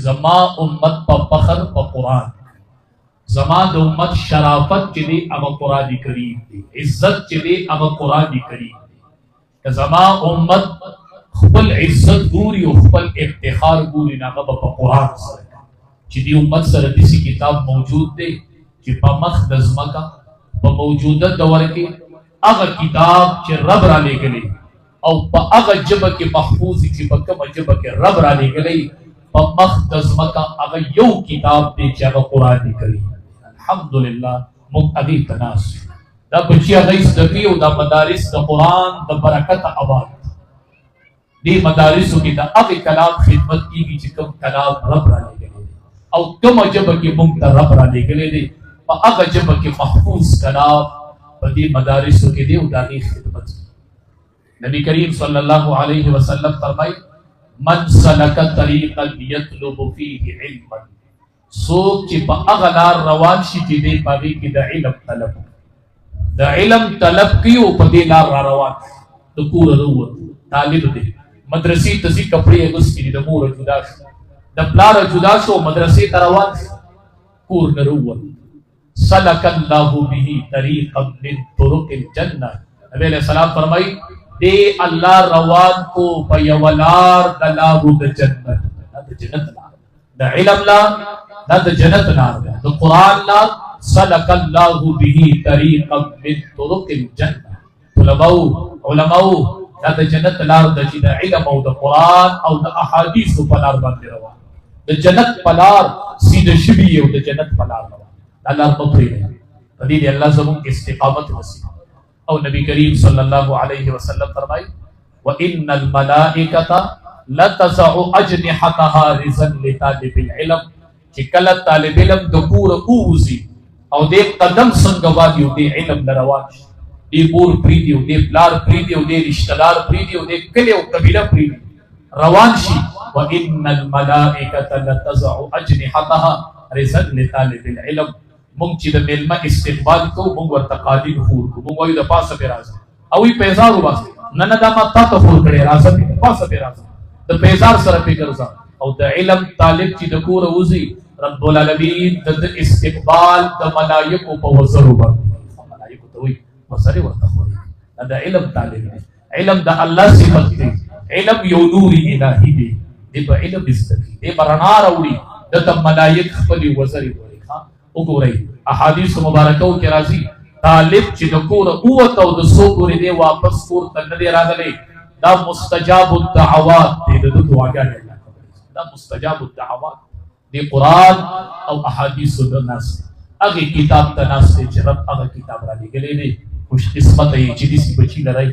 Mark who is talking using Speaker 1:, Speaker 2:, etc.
Speaker 1: زما امت په فخر په قران، زما د امت شرافت چې دی هغه قران کریم دی، عزت چې دی هغه قران کریم دی. که زما امت خپل عزت ګوري او خپل افتخار ګوري نه هغه په قران سره چې دی امت سره دسی کتاب موجود دی چې په مخ د ځمکه په موجوده دور کې هغه کتاب چې رب را لېږلی او په هغه ژبه کې محفوظ چې په کومه ژبه کې رب را لېږلی په مخ د ځمکه هغه یو کتاب دی چې هغه قرآن کریم. الحمدلله موږ هغې ته ناست یو. دا بچي هغه زده کوي او دا مدارس د قرآن د برکته آباد دې مدارسو کې د هغې کلام خدمت کېږي چې کوم کلام رب را لېږلی او کومه ژبه کې موږ ته رب را لېږلی دی په هغه ژبه کې محفوظ کلام په دې مدارسو کې دی او د هغې خدمت کېږي. نبی کریم صلی الله علیه وسلم فرمایي من سلک طریقا یطلب فیه علما، څوک چې په هغه لار روان شي چې دی په هغې کې د علم طلب د علم طلب کوي او په دې لار را روان د کوره راووت طالب دی مدرسې ته ځي کپړې اغوستې دي د موره جدا شو د پلاره جدا شو مدرسې ته روان شو کور نه راووت سلک الله به طریقا من طرق الجنه. نبی علیہ السلام فرمایي دې الله روان کو په یوه لار د لارو د جنت، دا د جنت لار د علم لار، دا د جنت لار ده د قرآن لار. سلک الله به طریقا من طرق الجنه. علماو دا د جنت لار ده چې د علم او د قرآن او د احادیثو په لار باندې روان د جنت په لار سیده شوي او د جنت په لار روان دا لار مه پرېږدئ. په دې الله زموږ استقامت نصیب. او نبی کریم صلی الله علیه وسلم فرمایي وَإِنَّ الْمَلَائِكَةَ لَتَضَعُ أَجْنِحَتَهَا رِضًا لِطَالِبِ الْعِلْمِ چې کله طالب علم د کوره ووځي او دې قدم څنګه وادي او دې علم نه روان شي، دې کور پرېږدي او دې پلار پرېږدي او دې رشته دار پرېږدي او دې کلي او قبیله پرېږدي روان شي. وَإِنَّ الْمَلَائِكَةَ لَتَضَعُ أَجْنِحَتَهَا رِضًا لِطَالِبِ الْعِلْمِ. مونږ چې د میلمه استقبال کوو مونږ ورته قالین خور کوو، مونږ وایو د پاسه پې راځه او وی پیزار وباسئ نه نه دا ما تا ته خور کړی راځه پې د پاسه پې راځه د پیزار سره پې ګرځه. او د علم طالب چې د کوره وځي رب العالمین د استقبال د ملایکو په وزرو باندې ملایکو ته وایي وزرې ورته خوري. دا د علم طالب دی، علم د الله صفت دی، علم یو نور الهي دی، دی په علم زده کوي، دی به رڼا راوړي دته ملایک خپلې وزرې وړي. وګورئ احادیث مبارکو کې راځي طالب چې د کوره ووته او د څو پورې دی واپس کور ته نه دی راغلی دا مستجاب الدعوات دی، د ده دعاګانې الله قبولوي. دا مستجاب الدعوات دی قرآن او احادیثو د ناست هغې کتاب ته ناست دی چې رب هغه کتاب را لېږلی دی. خوش قسمته یې چې داسې بچي لرئ